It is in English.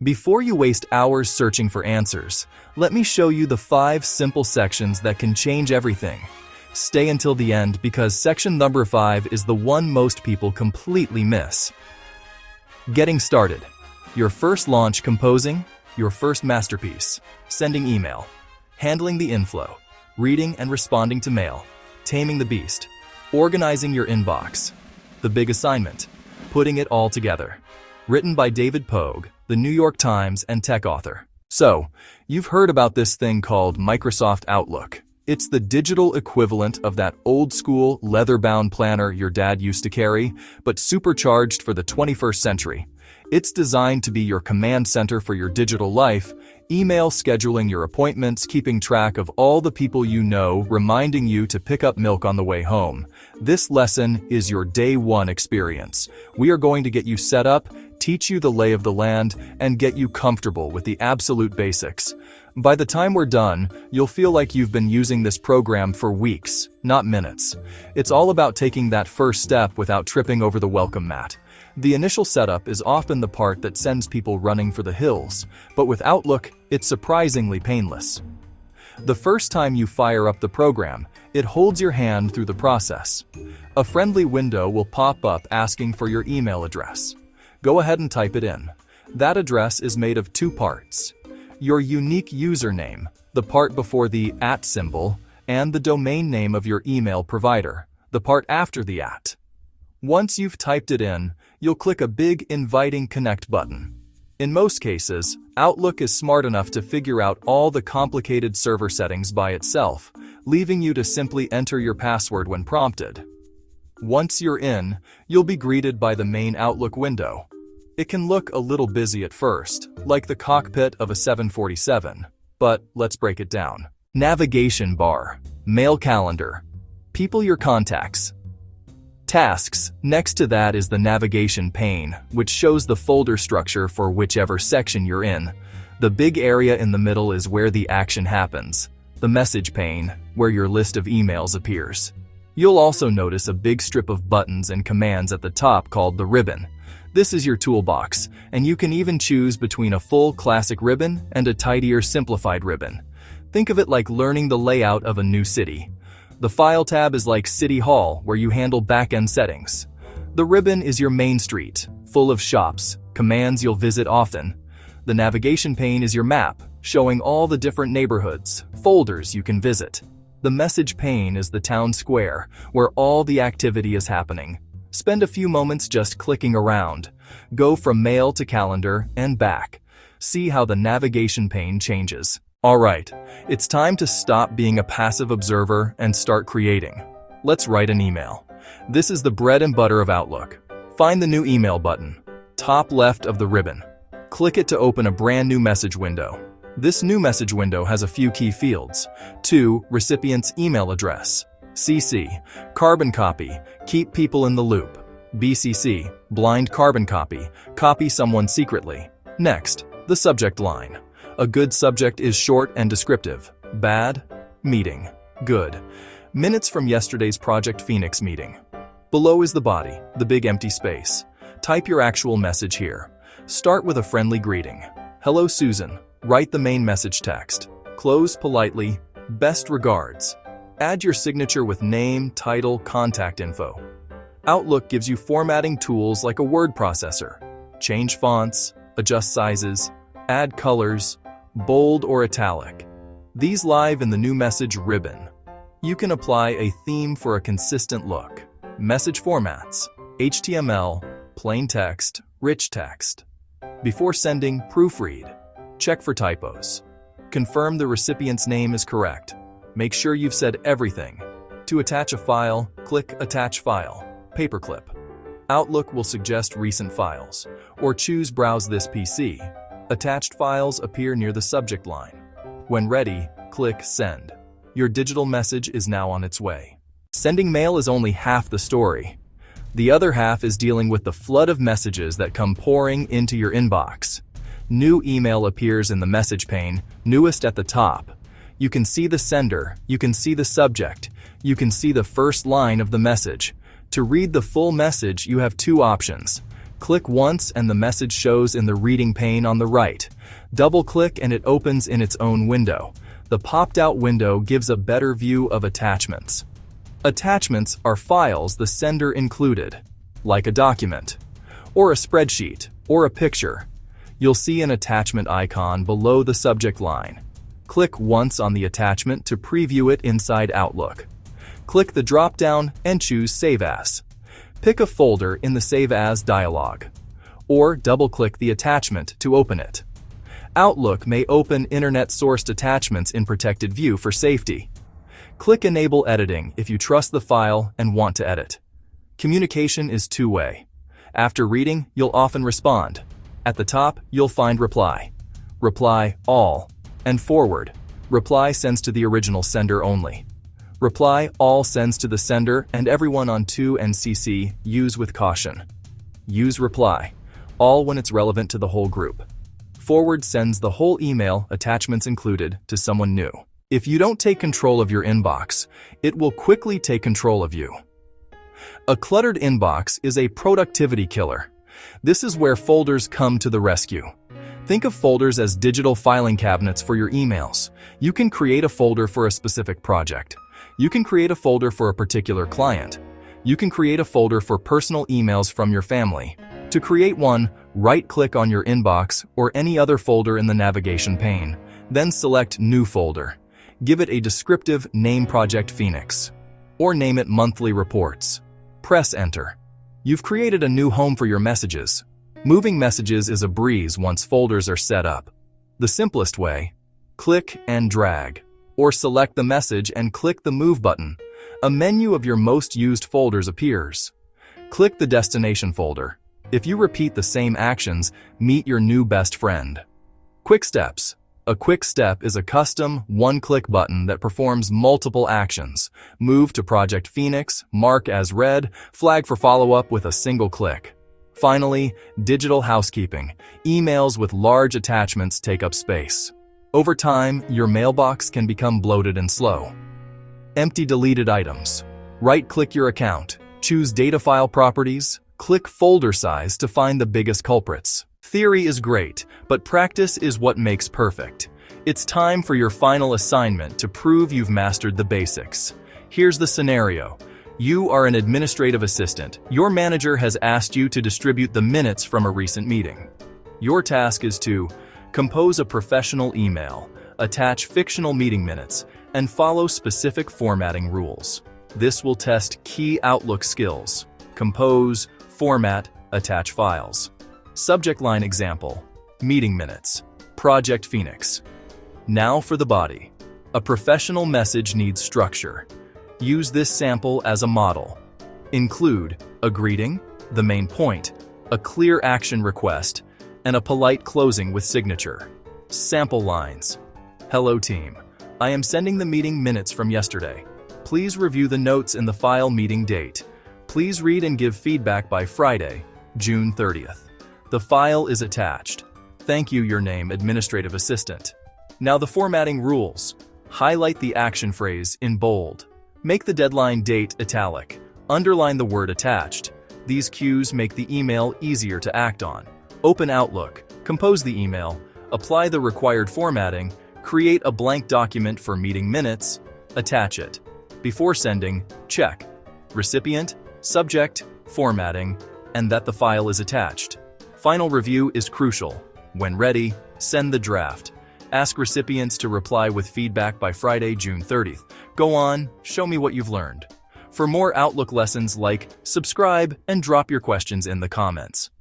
Before you waste hours searching for answers, let me show you the 5 simple sections that can change everything. Stay until the end because section number 5 is the one most people completely miss. Getting started. Your first launch composing, your first masterpiece, sending email, handling the inflow, reading and responding to mail, taming the beast, organizing your inbox. The big assignment, putting it all together. Written by David Pogue, the New York Times and tech author. So, you've heard about this thing called Microsoft Outlook. It's the digital equivalent of that old-school, leather-bound planner your dad used to carry, but supercharged for the 21st century. It's designed to be your command center for your digital life, email scheduling your appointments, keeping track of all the people you know, reminding you to pick up milk on the way home. This lesson is your day one experience. We are going to get you set up, teach you the lay of the land, and get you comfortable with the absolute basics. By the time we're done, you'll feel like you've been using this program for weeks, not minutes. It's all about taking that first step without tripping over the welcome mat. The initial setup is often the part that sends people running for the hills, but with Outlook, it's surprisingly painless. The first time you fire up the program, it holds your hand through the process. A friendly window will pop up asking for your email address. Go ahead and type it in. That address is made of 2 parts. Your unique username, the part before the @ symbol, and the domain name of your email provider, the part after the @. Once you've typed it in, you'll click a big inviting connect button. In most cases, Outlook is smart enough to figure out all the complicated server settings by itself, leaving you to simply enter your password when prompted. Once you're in, you'll be greeted by the main Outlook window. It can look a little busy at first, like the cockpit of a 747, but let's break it down. Navigation bar, mail calendar, people your contacts. Tasks. Next to that is the navigation pane, which shows the folder structure for whichever section you're in. The big area in the middle is where the action happens. The message pane, where your list of emails appears. You'll also notice a big strip of buttons and commands at the top called the ribbon. This is your toolbox, and you can even choose between a full classic ribbon and a tidier simplified ribbon. Think of it like learning the layout of a new city. The File tab is like City Hall, where you handle back-end settings. The ribbon is your main street, full of shops, commands you'll visit often. The navigation pane is your map, showing all the different neighborhoods, folders you can visit. The message pane is the town square, where all the activity is happening. Spend a few moments just clicking around. Go from mail to calendar and back. See how the navigation pane changes. Alright, it's time to stop being a passive observer and start creating. Let's write an email. This is the bread and butter of Outlook. Find the new email button, top left of the ribbon. Click it to open a brand new message window. This new message window has a few key fields. 2. Recipient's email address. CC, carbon copy, keep people in the loop. BCC, blind carbon copy, copy someone secretly. Next, the subject line. A good subject is short and descriptive. Bad, meeting. Good, minutes from yesterday's Project Phoenix meeting. Below is the body, the big empty space. Type your actual message here. Start with a friendly greeting. Hello Susan. Write the main message text. Close politely. Best regards. Add your signature with name, title, contact info. Outlook gives you formatting tools like a word processor. Change fonts, adjust sizes, add colors, bold or italic. These live in the new message ribbon. You can apply a theme for a consistent look. Message formats, HTML, plain text, rich text. Before sending, proofread. Check for typos. Confirm the recipient's name is correct. Make sure you've said everything. To attach a file, click Attach File, Paperclip. Outlook will suggest recent files, or choose Browse this PC. Attached files appear near the subject line. When ready, click Send. Your digital message is now on its way. Sending mail is only half the story. The other half is dealing with the flood of messages that come pouring into your inbox. New email appears in the message pane, newest at the top. You can see the sender, you can see the subject, you can see the first line of the message. To read the full message, you have 2 options. Click once and the message shows in the reading pane on the right. Double-click and it opens in its own window. The popped-out window gives a better view of attachments. Attachments are files the sender included, like a document, or a spreadsheet, or a picture. You'll see an attachment icon below the subject line. Click once on the attachment to preview it inside Outlook. Click the drop-down and choose Save As. Pick a folder in the Save As dialog, or double-click the attachment to open it. Outlook may open internet-sourced attachments in protected view for safety. Click Enable Editing if you trust the file and want to edit. Communication is two-way. After reading, you'll often respond. At the top, you'll find Reply, Reply All, and Forward. Reply sends to the original sender only. Reply All sends to the sender and everyone on to and CC. Use with caution. Use Reply All when it's relevant to the whole group. Forward sends the whole email, attachments included, to someone new. If you don't take control of your inbox, it will quickly take control of you. A cluttered inbox is a productivity killer. This is where folders come to the rescue. Think of folders as digital filing cabinets for your emails. You can create a folder for a specific project. You can create a folder for a particular client. You can create a folder for personal emails from your family. To create one, right-click on your inbox or any other folder in the navigation pane. Then select New Folder. Give it a descriptive name, Project Phoenix, or name it Monthly Reports. Press Enter. You've created a new home for your messages. Moving messages is a breeze once folders are set up. The simplest way: click and drag, or select the message and click the Move button. A menu of your most used folders appears. Click the destination folder. If you repeat the same actions, meet your new best friend. Quick Steps. A quick step is a custom, one-click button that performs multiple actions. Move to Project Phoenix, mark as read, flag for follow-up with a single click. Finally, digital housekeeping. Emails with large attachments take up space. Over time, your mailbox can become bloated and slow. Empty deleted items. Right-click your account. Choose Data File Properties. Click Folder Size to find the biggest culprits. Theory is great, but practice is what makes perfect. It's time for your final assignment to prove you've mastered the basics. Here's the scenario. You are an administrative assistant. Your manager has asked you to distribute the minutes from a recent meeting. Your task is to compose a professional email, attach fictional meeting minutes, and follow specific formatting rules. This will test key Outlook skills: compose, format, attach files. Subject line example: meeting minutes, Project Phoenix. Now for the body. A professional message needs structure. Use this sample as a model. Include a greeting, the main point, a clear action request, and a polite closing with signature. Sample lines: hello team, I am sending the meeting minutes from yesterday. Please review the notes in the file. Meeting date. Please read and give feedback by Friday, June 30th. The file is attached. Thank you. Your name, administrative assistant. Now the formatting rules. Highlight the action phrase in bold. Make the deadline date italic. Underline the word attached. These cues make the email easier to act on. Open Outlook. Compose the email. Apply the required formatting. Create a blank document for meeting minutes. Attach it. Before sending, check recipient, subject, formatting, and that the file is attached. Final review is crucial. When ready, send the draft. Ask recipients to reply with feedback by Friday, June 30th. Go on, show me what you've learned. For more Outlook lessons, like, subscribe, and drop your questions in the comments.